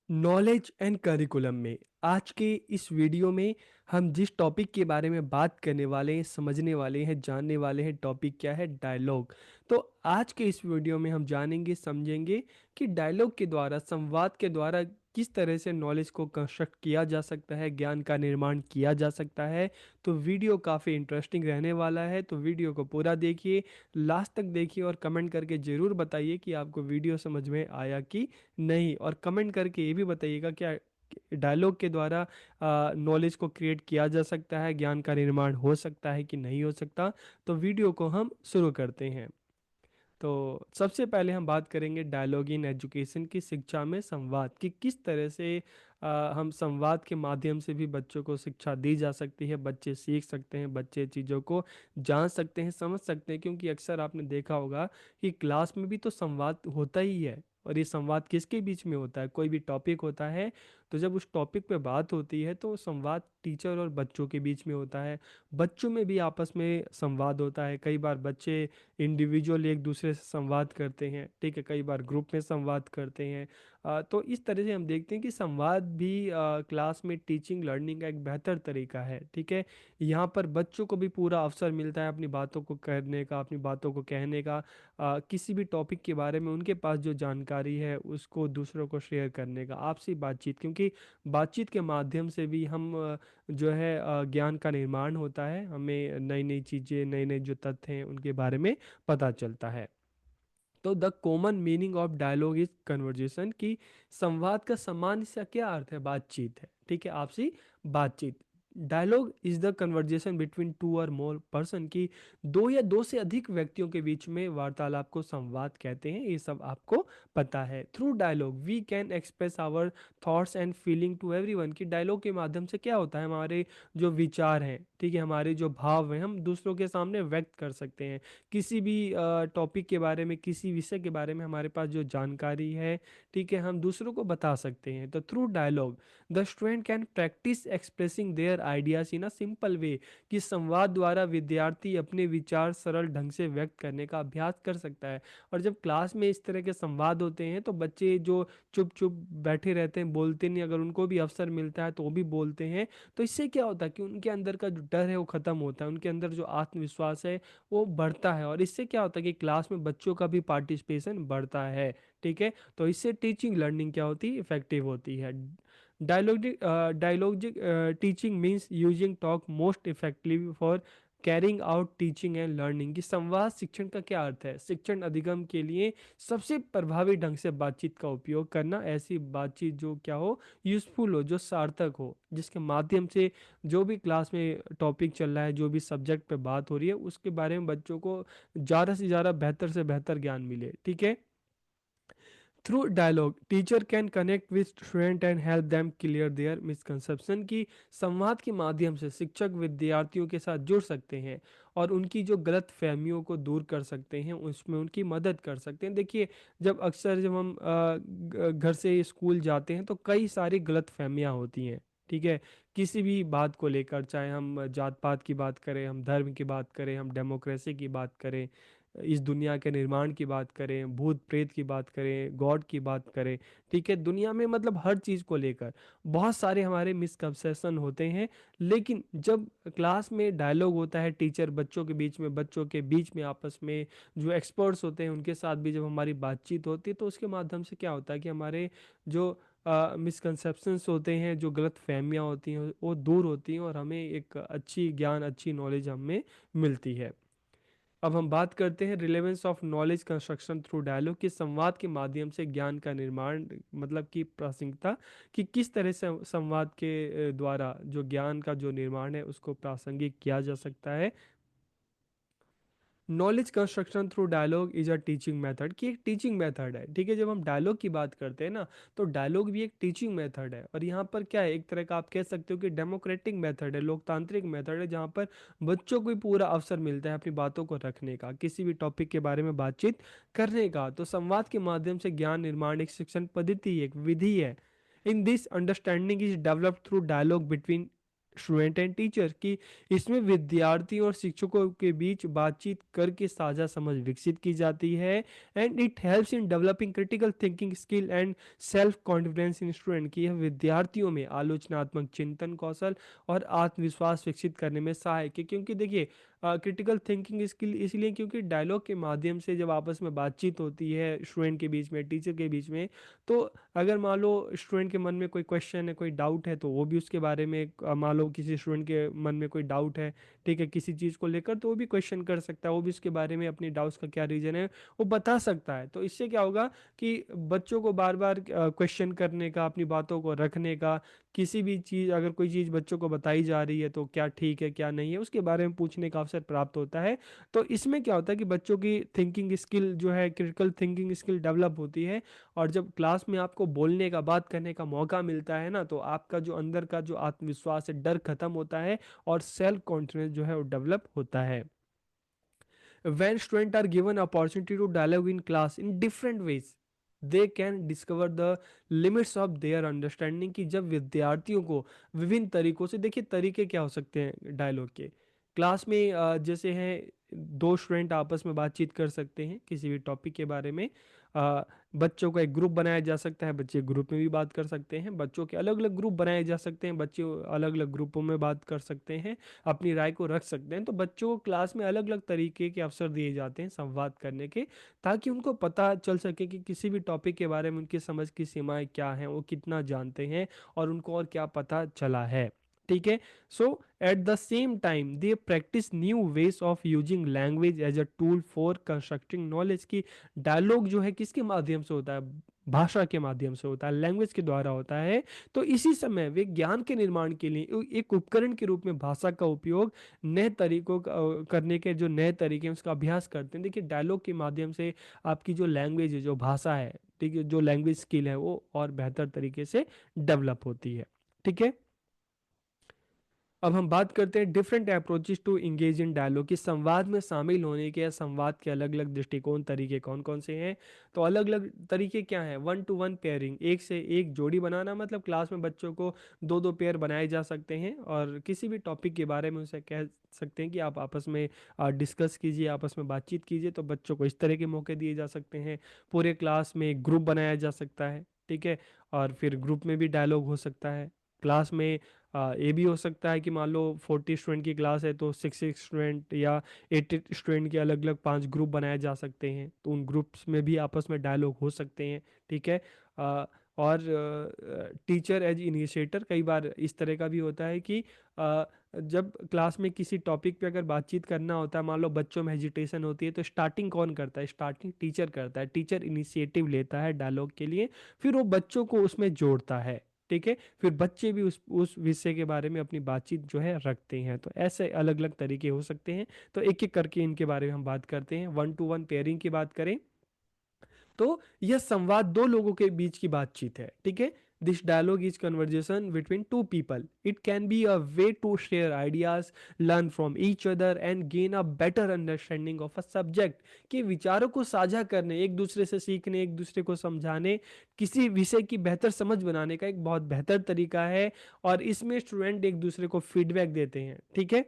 Knowledge and curriculum में आज के इस वीडियो में हम जिस टॉपिक के बारे में बात करने वाले हैं, समझने वाले हैं, जानने वाले हैं, टॉपिक क्या है? डायलॉग। तो आज के इस वीडियो में हम जानेंगे, समझेंगे कि डायलॉग के द्वारा, संवाद के द्वारा किस तरह से नॉलेज को कंस्ट्रक्ट किया जा सकता है, ज्ञान का निर्माण किया जा सकता है। तो वीडियो काफ़ी इंटरेस्टिंग रहने वाला है, तो वीडियो को पूरा देखिए, लास्ट तक देखिए और कमेंट करके ज़रूर बताइए कि आपको वीडियो समझ में आया कि नहीं। और कमेंट करके ये भी बताइएगा क्या डायलॉग के द्वारा नॉलेज को क्रिएट किया जा सकता है, ज्ञान का निर्माण हो सकता है कि नहीं हो सकता। तो वीडियो को हम शुरू करते हैं। तो सबसे पहले हम बात करेंगे डायलॉग इन एजुकेशन की, शिक्षा में संवाद की किस तरह से हम संवाद के माध्यम से भी बच्चों को शिक्षा दी जा सकती है, बच्चे सीख सकते हैं, बच्चे चीज़ों को जान सकते हैं, समझ सकते हैं। क्योंकि अक्सर आपने देखा होगा कि क्लास में भी तो संवाद होता ही है। और ये संवाद किसके बीच में होता है? कोई भी टॉपिक होता है, तो जब उस टॉपिक पे बात होती है तो संवाद टीचर और बच्चों के बीच में होता है। बच्चों में भी आपस में संवाद होता है। कई बार बच्चे इंडिविजुअल एक दूसरे से संवाद करते हैं, ठीक है, कई बार ग्रुप में संवाद करते हैं। तो इस तरह से हम देखते हैं कि संवाद भी क्लास में टीचिंग लर्निंग का एक बेहतर तरीका है, ठीक है। यहाँ पर बच्चों को भी पूरा अवसर मिलता है अपनी बातों को करने का, अपनी बातों को कहने का, किसी भी टॉपिक के बारे में उनके पास जो जानकारी है उसको दूसरों को शेयर करने का, आपसी बातचीत। क्योंकि बातचीत के माध्यम से भी हम जो है ज्ञान का निर्माण होता है, हमें नई नई चीज़ें, नए नए जो तथ्य हैं उनके बारे में पता चलता है। तो the common meaning of dialogue is conversation की संवाद का सामान्य सा क्या अर्थ है? बातचीत है, ठीक है, आपसी बातचीत। Dialogue is the conversation between two or more person की दो या दो से अधिक व्यक्तियों के बीच में वार्तालाप को संवाद कहते हैं। ये सब आपको पता है। Through dialogue we can express our thoughts and feeling to everyone की डायलॉग के माध्यम से क्या होता है, हमारे जो विचार हैं, ठीक है, हमारे जो भाव हैं, हम दूसरों के सामने व्यक्त कर सकते हैं। किसी भी टॉपिक के बारे में, किसी विषय के बारे में हमारे पास जो जानकारी है, ठीक है, हम दूसरों को बता सकते हैं। तो through dialogue the student can practise expressing their ideas in a simple way कि संवाद द्वारा विद्यार्थी अपने विचार सरल ढंग से व्यक्त करने का अभ्यास कर सकता है। और जब क्लास में इस तरह के संवाद होते हैं तो बच्चे जो चुप चुप बैठे रहते हैं, बोलते नहीं, अगर उनको भी अवसर मिलता है तो वो भी बोलते हैं। तो इससे क्या होता है कि उनके अंदर का जो डर है वो खत्म होता है, उनके अंदर जो आत्मविश्वास है वो बढ़ता है। और इससे क्या होता है कि क्लास में बच्चों का भी पार्टिसिपेशन बढ़ता है, ठीक है। तो इससे टीचिंग लर्निंग क्या होती है? इफेक्टिव होती है। Dialogic teaching means using talk most effectively for carrying out teaching and learning की संवाद शिक्षण का क्या अर्थ है? शिक्षण अधिगम के लिए सबसे प्रभावी ढंग से बातचीत का उपयोग करना, ऐसी बातचीत जो क्या हो, यूजफुल हो, जो सार्थक हो, जिसके माध्यम से जो भी क्लास में टॉपिक चल रहा है, जो भी सब्जेक्ट पे बात हो रही है, उसके बारे में बच्चों को ज़्यादा से बेहतर से बेहतर ज्ञान मिले, ठीक है। Through dialogue teacher can connect with student and help them clear their misconception की संवाद के माध्यम से शिक्षक विद्यार्थियों के साथ जुड़ सकते हैं और उनकी जो गलत फहमियों को दूर कर सकते हैं, उसमें उनकी मदद कर सकते हैं। देखिए, जब हम घर से स्कूल जाते हैं तो कई सारी गलत फहमियाँ होती हैं, ठीक है। किसी भी बात को लेकर, चाहे हम जात पात की बात करें, हम धर्म की बात करें, हम डेमोक्रेसी की बात करें, इस दुनिया के निर्माण की बात करें, भूत प्रेत की बात करें, गॉड की बात करें, ठीक है, दुनिया में मतलब हर चीज़ को लेकर बहुत सारे हमारे मिसकंसेप्शन होते हैं। लेकिन जब क्लास में डायलॉग होता है, टीचर बच्चों के बीच में, बच्चों के बीच में आपस में जो एक्सपर्ट्स होते हैं उनके साथ भी जब हमारी बातचीत होती है, तो उसके माध्यम से क्या होता है कि हमारे जो मिसकंसेप्शंस होते हैं, जो गलत फहमियाँ होती हैं, वो दूर होती हैं और हमें एक अच्छी ज्ञान, अच्छी नॉलेज हमें मिलती है। अब हम बात करते हैं relevance of knowledge construction through dialogue कि संवाद के माध्यम से ज्ञान का निर्माण, मतलब कि प्रासंगिकता, कि किस तरह से संवाद के द्वारा जो ज्ञान का जो निर्माण है उसको प्रासंगिक किया जा सकता है। Knowledge construction through dialogue is a teaching method की एक टीचिंग मेथड है, ठीक है। जब हम डायलॉग की बात करते हैं ना, तो डायलॉग भी एक टीचिंग मेथड है। और यहाँ पर क्या है, एक तरह का आप कह सकते हो कि डेमोक्रेटिक मेथड है, लोकतांत्रिक मेथड है, जहाँ पर बच्चों को भी पूरा अवसर मिलता है अपनी बातों को रखने का, किसी भी टॉपिक के बारे में बातचीत करने का। तो संवाद के माध्यम से ज्ञान निर्माण एक शिक्षण पद्धति, एक विधि है। In this understanding is developed through dialogue between student and teacher की इसमें विद्यार्थियों और शिक्षकों के बीच बातचीत करके साझा समझ विकसित की जाती है। And it helps in developing critical thinking skill and self confidence in student की। यह विद्यार्थियों में आलोचनात्मक चिंतन कौशल और आत्मविश्वास विकसित करने में सहायक है, क्योंकि देखिए क्रिटिकल थिंकिंग स्किल इसलिए क्योंकि डायलॉग के माध्यम से जब आपस में बातचीत होती है स्टूडेंट के बीच में, टीचर के बीच में, तो अगर मान लो स्टूडेंट के मन में कोई क्वेश्चन है, कोई डाउट है, तो वो भी उसके बारे में मान लो किसी स्टूडेंट के मन में कोई डाउट है, ठीक है, किसी चीज़ को लेकर, तो वो भी क्वेश्चन कर सकता है, वो भी उसके बारे में अपनी डाउट्स का क्या रीज़न है वो बता सकता है। तो इससे क्या होगा कि बच्चों को बार बार क्वेश्चन करने का, अपनी बातों को रखने का, किसी भी चीज़ अगर कोई चीज़ बच्चों को बताई जा रही है तो क्या ठीक है क्या नहीं है उसके बारे में पूछने का अवसर प्राप्त होता है। तो इसमें क्या होता है कि बच्चों की थिंकिंग स्किल जो है, क्रिटिकल थिंकिंग स्किल डेवलप होती है। और जब क्लास में आपको बोलने का, बात करने का मौका मिलता है ना, तो आपका जो अंदर का जो आत्मविश्वास है, डर खत्म होता है और सेल्फ कॉन्फिडेंस जो है वो डेवलप होता है। When students are given opportunity to dialogue in class in different ways, they can discover the limits of their understanding। कि जब विद्यार्थियों को विभिन्न तरीकों से, देखिए तरीके क्या हो सकते हैं डायलॉग के, क्लास में जैसे हैं दो स्टूडेंट आपस में बातचीत कर सकते हैं किसी भी टॉपिक के बारे में। अ, बच्चों का एक ग्रुप बनाया जा सकता है, बच्चे ग्रुप में भी बात कर सकते हैं, बच्चों के अलग अलग ग्रुप बनाए जा सकते हैं, बच्चे अलग अलग ग्रुपों में बात कर सकते हैं, अपनी राय को रख सकते हैं। तो बच्चों को क्लास में अलग अलग तरीके के अवसर दिए जाते हैं संवाद करने के, ताकि उनको पता चल सके कि किसी भी टॉपिक के बारे में उनकी समझ की सीमाएं क्या हैं, वो कितना जानते हैं और उनको और क्या पता चला है। ठीक है। So at the same time they practice new ways of using language as a tool for constructing knowledge. की डायलॉग जो है किसके माध्यम से होता है, भाषा के माध्यम से होता है, लैंग्वेज के द्वारा होता है। तो इसी समय वे ज्ञान के निर्माण के लिए एक उपकरण के रूप में भाषा का उपयोग, नए तरीकों करने के जो नए तरीके हैं उसका अभ्यास करते हैं। देखिए डायलॉग के माध्यम से आपकी जो लैंग्वेज है, जो भाषा है, ठीक है, जो लैंग्वेज स्किल है वो और बेहतर तरीके से डेवलप होती है। ठीक है। अब हम बात करते हैं different approaches to engage in dialogue की, संवाद में शामिल होने के या संवाद के अलग अलग दृष्टिकोण तरीके कौन कौन से हैं। तो अलग अलग तरीके क्या हैं, वन टू वन पेयरिंग, एक से एक जोड़ी बनाना, मतलब क्लास में बच्चों को दो दो पेयर बनाए जा सकते हैं और किसी भी टॉपिक के बारे में उसे कह सकते हैं कि आप आपस में डिस्कस कीजिए, आपस में बातचीत कीजिए। तो बच्चों को इस तरह के मौके दिए जा सकते हैं। पूरे क्लास में एक ग्रुप बनाया जा सकता है, ठीक है, और फिर ग्रुप में भी डायलॉग हो सकता है। क्लास में ये भी हो सकता है कि मान लो 40 स्टूडेंट की क्लास है तो 6 स्टूडेंट या 8 स्टूडेंट के अलग अलग 5 ग्रुप बनाए जा सकते हैं, तो उन ग्रुप्स में भी आपस में डायलॉग हो सकते हैं। ठीक है। और टीचर एज इनिशिएटर, कई बार इस तरह का भी होता है कि जब क्लास में किसी टॉपिक पे अगर बातचीत करना होता है, मान लो बच्चों में हेजिटेशन होती है, तो स्टार्टिंग कौन करता है, स्टार्टिंग टीचर करता है, टीचर इनिशिएटिव लेता है डायलॉग के लिए, फिर वो बच्चों को उसमें जोड़ता है। ठीक है। फिर बच्चे भी उस विषय के बारे में अपनी बातचीत जो है रखते हैं। तो ऐसे अलग अलग तरीके हो सकते हैं। तो एक एक करके इनके बारे में हम बात करते हैं। वन टू वन पेयरिंग की बात करें तो यह संवाद दो लोगों के बीच की बातचीत है। ठीक है। This dialogue is conversation between two people. It can be a way to share ideas, learn from each other and gain a better understanding of a subject. के विचारों को साझा करने, एक दूसरे से सीखने, एक दूसरे को समझाने, किसी विषय की बेहतर समझ बनाने का एक बहुत बेहतर तरीका है। और इसमें स्टूडेंट एक दूसरे को फीडबैक देते हैं। ठीक है।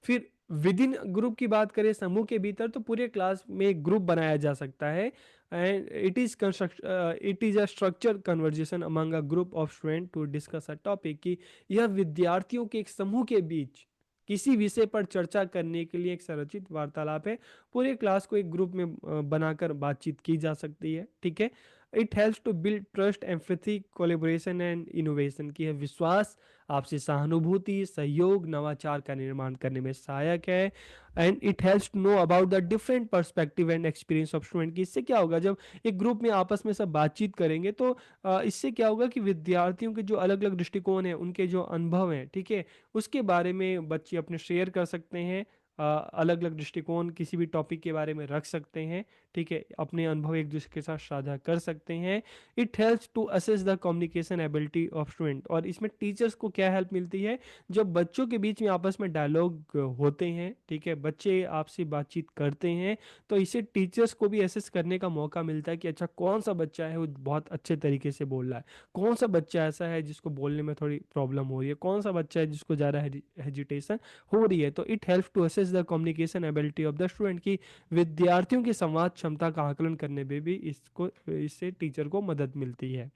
फिर विद इन ग्रुप की बात करें, समूह के भीतर, तो पूरे क्लास में एक ग्रुप बनाया जा सकता है। And it is a structure conversation among a group of student to discuss a topic. की यह विद्यार्थियों के एक समूह के बीच किसी विषय पर चर्चा करने के लिए एक संरचित वार्तालाप है। पूरे क्लास को एक ग्रुप में बनाकर बातचीत की जा सकती है। ठीक है। It helps to build trust, empathy, collaboration and innovation. की है विश्वास, आपसी सहानुभूति, सहयोग, नवाचार का निर्माण करने में सहायक है। And it helps to know about the different perspective and experience of student. की इससे क्या होगा, जब एक ग्रुप में आपस में सब बातचीत करेंगे तो इससे क्या होगा कि विद्यार्थियों के जो अलग अलग दृष्टिकोण हैं, उनके जो अनुभव हैं, ठीक है, उसके बारे में बच्चे अपने शेयर कर सकते हैं। अलग अलग दृष्टिकोण किसी भी टॉपिक के बारे में रख सकते हैं, ठीक है, अपने अनुभव एक दूसरे के साथ साझा कर सकते हैं। It helps to assess the communication ability of student. और इसमें टीचर्स को क्या हेल्प मिलती है, जब बच्चों के बीच में आपस में डायलॉग होते हैं, ठीक है, बच्चे आपसी बातचीत करते हैं, तो इसे टीचर्स को भी असेस करने का मौका मिलता है कि अच्छा कौन सा बच्चा है वो बहुत अच्छे तरीके से बोल रहा है, कौन सा बच्चा ऐसा है जिसको बोलने में थोड़ी प्रॉब्लम हो रही है, कौन सा बच्चा है जिसको ज़्यादा हेजिटेशन हो रही है। तो it help to assess the communication ability of the student, की विद्यार्थियों की संवाद क्षमता का आकलन करने में भी इससे टीचर को मदद मिलती है।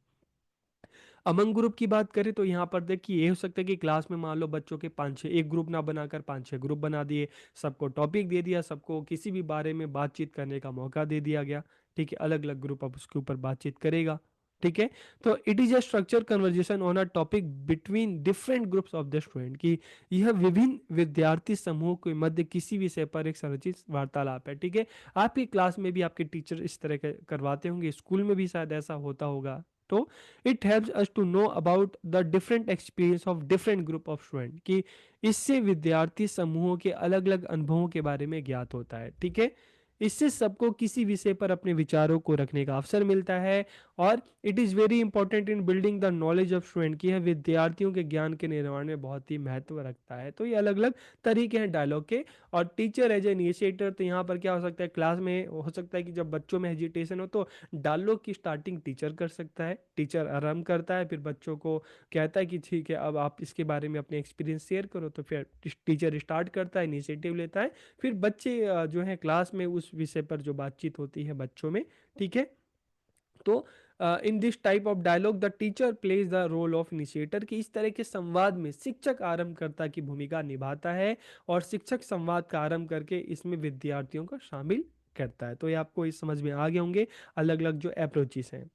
अमंग ग्रुप की बात करें तो यहाँ पर देखिए ये हो सकता है कि क्लास में मान लो बच्चों के पाँच छः, एक ग्रुप ना बनाकर पाँच छः ग्रुप बना दिए, सबको टॉपिक दे दिया, सबको किसी भी बारे में बातचीत करने का मौका दे दिया गया, ठीक है, अलग अलग ग्रुप अब उसके ऊपर बातचीत करेगा, ठीक है। तो it is a structure conversation on a topic between different groups of the student, की यह विभिन्न विद्यार्थी समूह के मध्य किसी विषय पर एक संरचित वार्तालाप है, ठीक है। आपकी क्लास में भी आपके टीचर इस तरह के करवाते होंगे, स्कूल में भी शायद ऐसा होता होगा। तो it helps us to know about the different experience of different group of student, कि इससे विद्यार्थी समूहों के अलग अलग अनुभवों के बारे में ज्ञात होता है, ठीक है। इससे सबको किसी विषय पर अपने विचारों को रखने का अवसर मिलता है। और it is very important in building the knowledge of student, की यह विद्यार्थियों के ज्ञान के निर्माण में बहुत ही महत्व रखता है। तो ये अलग अलग तरीके हैं डायलॉग के। और टीचर एज ए इनिशिएटर, तो यहाँ पर क्या हो सकता है, क्लास में हो सकता है कि जब बच्चों में हेजिटेशन हो तो डायलॉग की स्टार्टिंग टीचर कर सकता है, टीचर आरंभ करता है, फिर बच्चों को कहता है कि ठीक है अब आप इसके बारे में अपने एक्सपीरियंस शेयर करो, तो फिर टीचर स्टार्ट करता है, इनिशिएटिव लेता है, फिर बच्चे जो है क्लास में उस विषय पर जो बातचीत होती है बच्चों में, ठीक है। तो in this type of dialogue the teacher plays the role of initiator, कि इस तरह के संवाद में शिक्षक आरंभकर्ता की भूमिका निभाता है, और शिक्षक संवाद का आरंभ करके इसमें विद्यार्थियों को शामिल करता है। तो ये आपको इस समझ में आ गए होंगे अलग अलग जो अप्रोचेस हैं।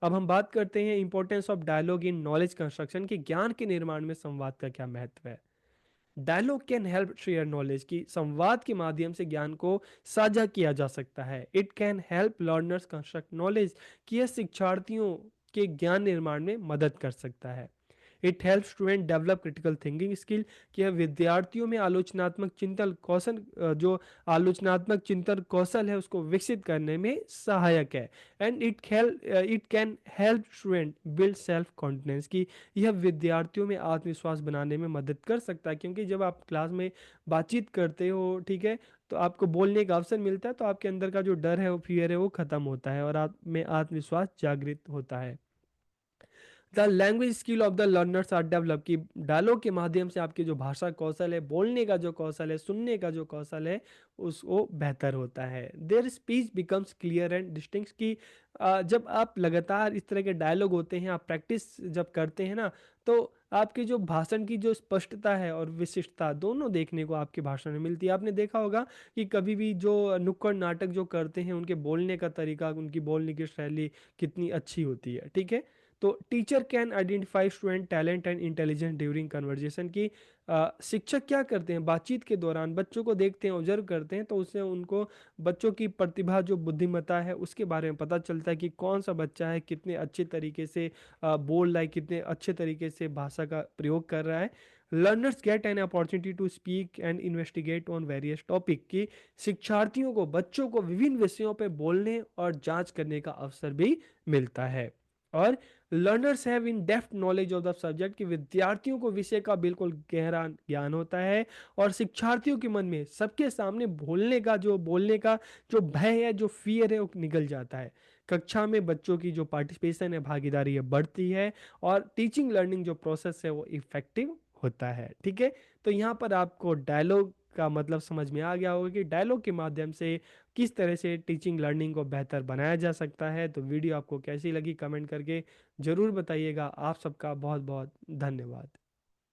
अब हम बात करते हैं importance of dialogue in knowledge construction, की ज्ञान के निर्माण में संवाद का क्या महत्व है। Dialogue can help share knowledge, की संवाद के माध्यम से ज्ञान को साझा किया जा सकता है। It can help learners construct knowledge, कि यह शिक्षार्थियों के ज्ञान निर्माण में मदद कर सकता है। It help student develop critical thinking skill, कि यह विद्यार्थियों में आलोचनात्मक चिंतन कौशल जो आलोचनात्मक चिंतन कौशल है उसको विकसित करने में सहायक है। And it can help student build self confidence, की यह विद्यार्थियों में आत्मविश्वास बनाने में मदद कर सकता है, क्योंकि जब आप क्लास में बातचीत करते हो, ठीक है, तो आपको बोलने का अवसर मिलता है, तो आपके अंदर का जो डर है, वो फियर है, वो खत्म होता है और आप में आत्मविश्वास जागृत होता है। The language skill of the learners are develop, की डायलॉग के माध्यम से आपकी जो भाषा कौशल है, बोलने का जो कौशल है, सुनने का जो कौशल है, उसको बेहतर होता है। There speech becomes clear and distinct, की जब आप लगातार इस तरह के डायलॉग होते हैं, आप प्रैक्टिस जब करते हैं ना, तो आपकी जो भाषण की जो स्पष्टता है और विशिष्टता दोनों देखने को आपके भाषण में मिलती है। आपने देखा होगा कि कभी भी जो नुक्कड़ नाटक जो करते हैं, उनके बोलने का तरीका, उनकी बोलने की शैली कितनी अच्छी होती है, ठीक है। तो teacher can identify student talent and intelligence during conversation, की शिक्षक क्या करते हैं, बातचीत के दौरान बच्चों को देखते हैं, ऑब्जर्व करते हैं, तो उससे उनको बच्चों की प्रतिभा जो बुद्धिमत्ता है उसके बारे में पता चलता है, कि कौन सा बच्चा है कितने अच्छे तरीके से बोल रहा है, कितने अच्छे तरीके से भाषा का प्रयोग कर रहा है। Learners get an opportunity to speak and investigate on various topic, की शिक्षार्थियों को, बच्चों को विभिन्न विषयों पर बोलने और जांच करने का अवसर भी मिलता है। और learners have in depth knowledge of the subject, कि विद्यार्थियों को विषय का बिल्कुल गहरा ज्ञान होता है, और शिक्षार्थियों के मन में सबके सामने बोलने का जो भय है, जो फियर है, वो निकल जाता है। कक्षा में बच्चों की जो पार्टिसिपेशन है, भागीदारी है, बढ़ती है, और टीचिंग लर्निंग जो प्रोसेस है वो इफेक्टिव होता है, ठीक है। तो यहाँ पर आपको डायलॉग का मतलब समझ में आ गया होगा कि डायलॉग के माध्यम से किस तरह से टीचिंग लर्निंग को बेहतर बनाया जा सकता है। तो वीडियो आपको कैसी लगी कमेंट करके ज़रूर बताइएगा। आप सबका बहुत बहुत धन्यवाद।